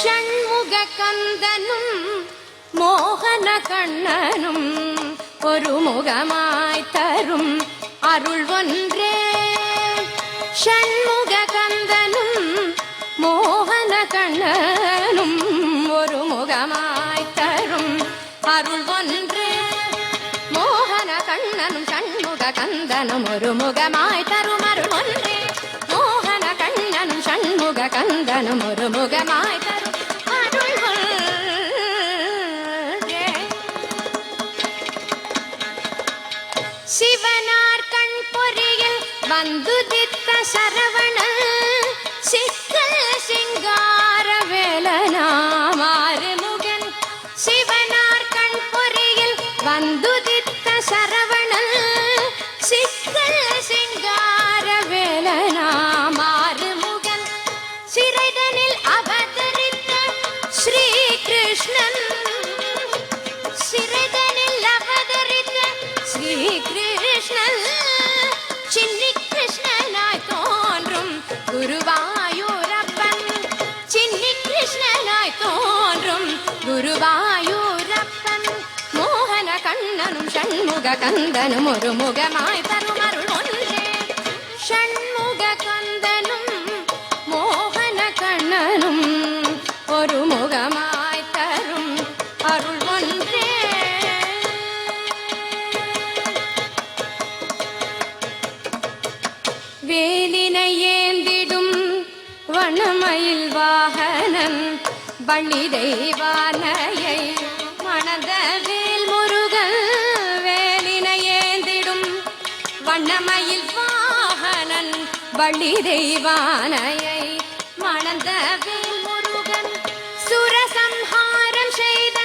ஷண்முக கந்தனும் மோகன கண்ணனும் ஒரு முகமாய் தரும் அருள் ஒன்றே. ஷண்முக கந்தனும் மோகன கண்ணனும் ஒரு முகமாய் தரும் அருள் ஒன்றே. மோகன கண்ணனும் ஷண்முக கந்தனும் ஒரு முகமாய் தரும் அருள் ஒன்றே. மோகன கண்ணனும் ஷண்முக கந்தனும் ஒரு முகமாய் தரும் அருள் ஒன்றே. சிவனார் கண் பொறியில் வந்துதித்த சரவணன் சிக்கல் சிங்கார வேலனாமாறுமுகன். சிவனார் கண் பொறியில் வந்துதித்த சரவணன் சிக்கல் சிங்கார வேலனாமாறுமுகன். சிறைதனில் அவதரித்த ஸ்ரீ கிருஷ்ணன். சிறைதனில் அவதரித்த ஸ்ரீ கிருஷ்ணன் சின்னி கிருஷ்ணனாய் தோன்றும் குருவாயூரப்பன். சின்னி கிருஷ்ணனாய் தோன்றும் குருவாயூரப்பன். மோகன கண்ணனும் ஷண்முக கந்தனும் ஒரு முகமாய் தரும் அருள் ஒன்றே. ஷண்முக கந்தனும் மோகன கண்ணனும் ஒரு முகமாய் தரும் அருள் ஒன்றே. வேலினை ஏந்திடும் வனமயில் வாகனன் வள்ளி தெய்வானையை மணந்த வேல் முருகன். வேலினை ஏந்திடும் வண்ணமயில் வாகனன் வள்ளி தெய்வானையை மணந்த வேல் முருகன். சுரசம்ஹாரம் செய்த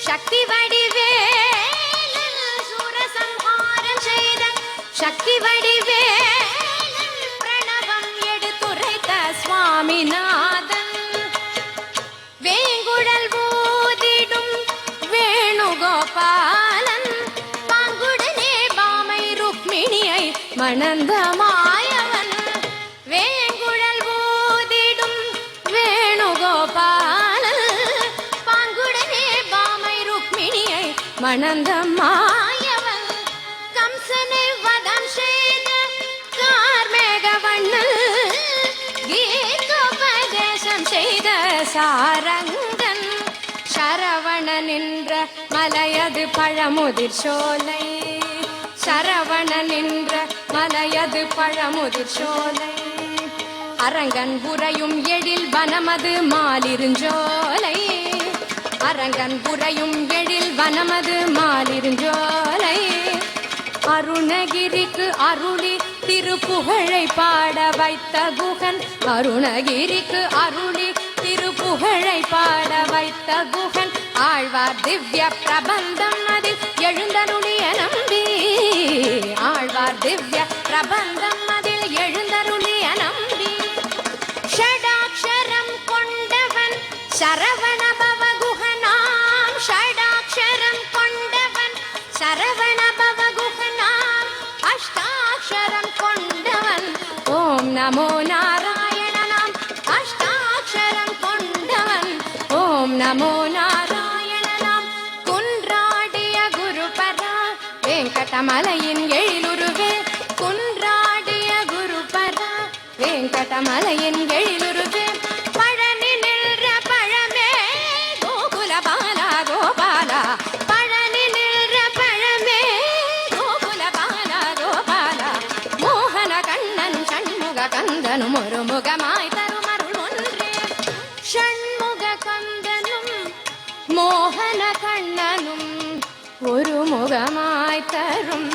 சக்தி வடிவேலன். சுரசம்ஹாரம் செய்த சக்தி வடிவேலன். பிரணவம் எடுத்துரைத்த சுவாமிநாதன். வேங்குழல் ஊதிடும் வேணுகோபாலன். பாங்குடனே பாமை ருக்மிணியை மணந்த மாயவன். வேங்குழல் ஊதிடும் வேணுகோபாலன். பாங்குடனே பாமை ருக்மிணியை மணந்த மாயவன். கம்சனை வதம் செய்த கார்மேகவண்ணன். கீதோபதேசம் செய்த சாரங்கன். சரவணன் என்ற மலையது பழமுதிர் சோலை. சரவணன் என்ற மலையது பழமுதிர் சோலை. அரங்கன் புரையும் எழில் வனமது மாலிருஞ்சோலை. அரங்கன் புரையும் எழில் வனமது மாலிருஞ்சோலை. அருணகிரிக்கு அருளி திருப்புகழை பாட வைத்த குகன். அருணகிரிக்கு அருளி திருப்புகழை பாட வைத்த குகன். ஆழ்வார் திவ்ய பிரபந்தம் அதில் எழுந்தருளிய நம்பி. ஆழ்வார் திவ்ய பிரபந்தம் அதில் எழுந்தருளிய நம்பி. ஷடாக்ஷரம் கொண்டவன் சரவண பவ குகனாம். ஷடாக்ஷரம் கொண்டவன் சரவண பவ குகனாம். அஷ்டாக்ஷரம் கொண்டவன் ஓம் நமோ நாராயணனாம். அஷ்டாக்ஷரம் கொண்டவன் ஓம் நமோ நாராயணனாம். குன்றாடிய குருபரா வெங்கடமலையின் எழிலுருவே. குன்றாடிய குருபரா வெங்கடமலையின் எழிலுருவே. பழனி நின்ற பழமே கோகுல பாலா கோபாலா. பழனி நின்ற பழமே கோகுல பாலா கோபாலா. மோகன கண்ணனும் ஷண்முக கந்தனும் ஒரு முகமாய் தரும் அருள் ஒன்றே. ஷண்முக கந்தனும் மோகன கண்ணனும் ஒரு முகமாய் தரும்